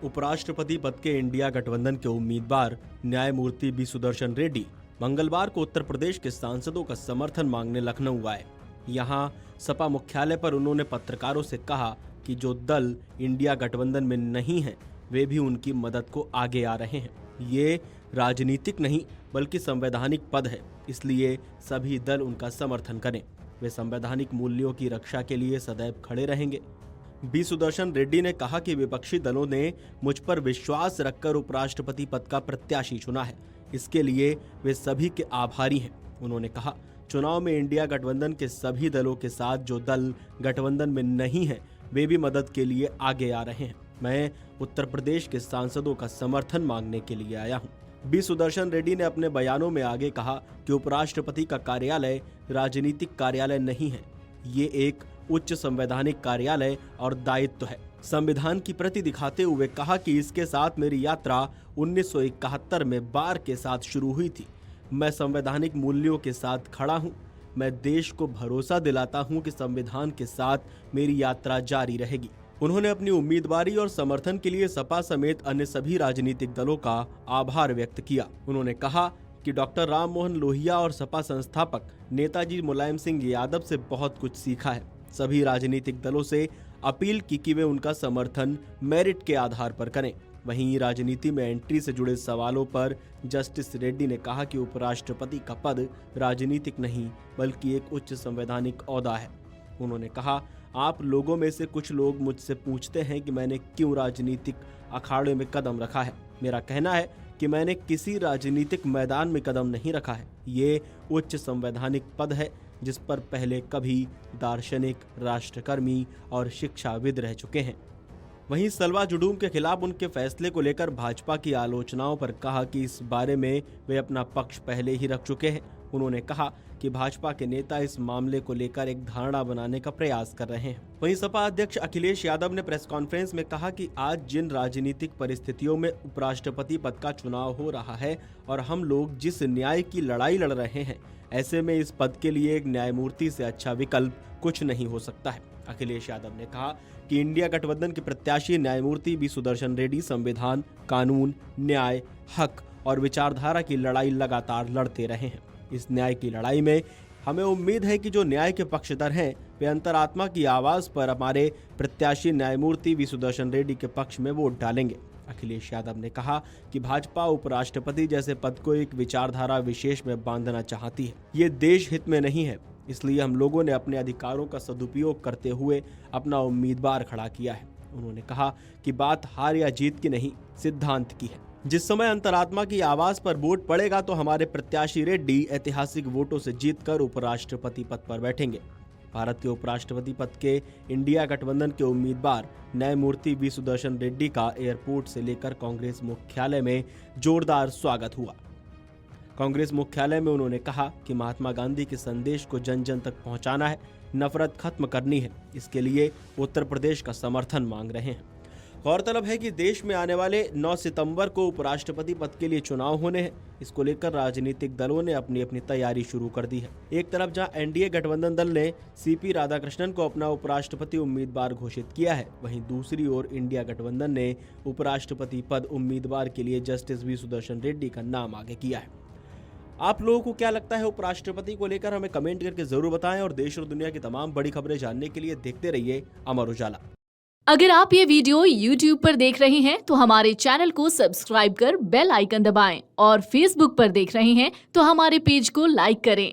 उपराष्ट्रपति पद के इंडिया गठबंधन के उम्मीदवार न्यायमूर्ति बी सुदर्शन रेड्डी मंगलवार को उत्तर प्रदेश के सांसदों का समर्थन मांगने लखनऊ आए। यहां सपा मुख्यालय पर उन्होंने पत्रकारों से कहा कि जो दल इंडिया गठबंधन में नहीं है वे भी उनकी मदद को आगे आ रहे हैं। ये राजनीतिक नहीं बल्कि संवैधानिक पद है, इसलिए सभी दल उनका समर्थन करें। वे संवैधानिक मूल्यों की रक्षा के लिए सदैव खड़े रहेंगे। बी सुदर्शन रेड्डी ने कहा कि विपक्षी दलों ने मुझ पर विश्वास रखकर उपराष्ट्रपति पद का प्रत्याशी चुना है, इसके लिए वे सभी के आभारी हैं। उन्होंने कहा, चुनाव में इंडिया गठबंधन के सभी दलों के साथ जो दल गठबंधन में नहीं है वे भी मदद के लिए आगे आ रहे हैं। मैं उत्तर प्रदेश के सांसदों का समर्थन मांगने के लिए आया हूं। बी सुदर्शन रेड्डी ने अपने बयानों में आगे कहा कि उपराष्ट्रपति का कार्यालय राजनीतिक कार्यालय नहीं है, ये एक उच्च संवैधानिक कार्यालय और दायित्व है। संविधान की प्रति दिखाते हुए कहा कि इसके साथ मेरी यात्रा 1971 में बार के साथ शुरू हुई थी। मैं संवैधानिक मूल्यों के साथ खड़ा हूं। मैं देश को भरोसा दिलाता हूं कि संविधान के साथ मेरी यात्रा जारी रहेगी। उन्होंने अपनी उम्मीदवारी और समर्थन के लिए सपा समेत अन्य सभी राजनीतिक दलों का आभार व्यक्त किया। उन्होंने कहा कि डॉक्टर राम मोहन लोहिया और सपा संस्थापक नेताजी मुलायम सिंह यादव से बहुत कुछ सीखा है। सभी राजनीतिक दलों से अपील की कि वे उनका समर्थन मेरिट के आधार पर करें। वहीं राजनीति में एंट्री से जुड़े सवालों पर जस्टिस रेड्डी ने कहा कि उपराष्ट्रपति का पद राजनीतिक नहीं बल्कि एक उच्च संवैधानिक ओहदा है। उन्होंने कहा, आप लोगों में से कुछ लोग मुझसे पूछते हैं कि मैंने क्यों राजनीतिक अखाड़े में कदम रखा है। मेरा कहना है कि मैंने किसी राजनीतिक मैदान में कदम नहीं रखा है। ये उच्च संवैधानिक पद है जिस पर पहले कभी दार्शनिक, राष्ट्रकर्मी और शिक्षाविद रह चुके हैं। वहीं सलवा जुडूम के खिलाफ उनके फैसले को लेकर भाजपा की आलोचनाओं पर कहा कि इस बारे में वे अपना पक्ष पहले ही रख चुके हैं। उन्होंने कहा कि भाजपा के नेता इस मामले को लेकर एक धारणा बनाने का प्रयास कर रहे हैं। वहीं सपा अध्यक्ष अखिलेश यादव ने प्रेस कॉन्फ्रेंस में कहा कि आज जिन राजनीतिक परिस्थितियों में उपराष्ट्रपति पद का चुनाव हो रहा है और हम लोग जिस न्याय की लड़ाई लड़ रहे हैं, ऐसे में इस पद के लिए एक न्यायमूर्ति से अच्छा विकल्प कुछ नहीं हो सकता है। अखिलेश यादव ने कहा कि इंडिया गठबंधन के प्रत्याशी न्यायमूर्ति बी सुदर्शन रेड्डी संविधान, कानून, न्याय, हक और विचारधारा की लड़ाई लगातार लड़ते रहे हैं। इस न्याय की लड़ाई में हमें उम्मीद है कि जो न्याय के पक्षधर हैं वे अंतरात्मा की आवाज पर हमारे प्रत्याशी न्यायमूर्ति बी सुदर्शन रेड्डी के पक्ष में वोट डालेंगे। अखिलेश यादव ने कहा कि भाजपा उपराष्ट्रपति जैसे पद को एक विचारधारा विशेष में बांधना चाहती है। ये देश हित में नहीं है, इसलिए हम लोगों ने अपने अधिकारों का सदुपयोग करते हुए अपना उम्मीदवार खड़ा किया है। उन्होंने कहा कि बात हार या जीत की नहीं, सिद्धांत की है। जिस समय अंतरात्मा की आवाज पर वोट पड़ेगा तो हमारे प्रत्याशी रेड्डी ऐतिहासिक वोटों से जीतकर उपराष्ट्रपति पद पर बैठेंगे। भारत के उपराष्ट्रपति पद के इंडिया गठबंधन के उम्मीदवार न्यायमूर्ति बी सुदर्शन रेड्डी का एयरपोर्ट से लेकर कांग्रेस मुख्यालय में जोरदार स्वागत हुआ। कांग्रेस मुख्यालय में उन्होंने कहा कि महात्मा गांधी के संदेश को जन जन तक पहुंचाना है, नफरत खत्म करनी है। इसके लिए उत्तर प्रदेश का समर्थन मांग रहे हैं। गौरतलब है कि देश में आने वाले 9 सितंबर को उपराष्ट्रपति पद के लिए चुनाव होने हैं। इसको लेकर राजनीतिक दलों ने अपनी अपनी तैयारी शुरू कर दी है। एक तरफ जहां एनडीए गठबंधन दल ने सीपी राधाकृष्णन को अपना उपराष्ट्रपति उम्मीदवार घोषित किया है, वहीं दूसरी ओर इंडिया गठबंधन ने उपराष्ट्रपति पद उम्मीदवार के लिए जस्टिस बी सुदर्शन रेड्डी का नाम आगे किया है। आप लोगों को क्या लगता है उपराष्ट्रपति को लेकर, हमें कमेंट करके जरूर बताएं और देश और दुनिया की तमाम बड़ी खबरें जानने के लिए देखते रहिए अमर उजाला। अगर आप ये वीडियो YouTube पर देख रहे हैं तो हमारे चैनल को सब्सक्राइब कर बेल आइकन दबाएं और Facebook पर देख रहे हैं तो हमारे पेज को लाइक करें।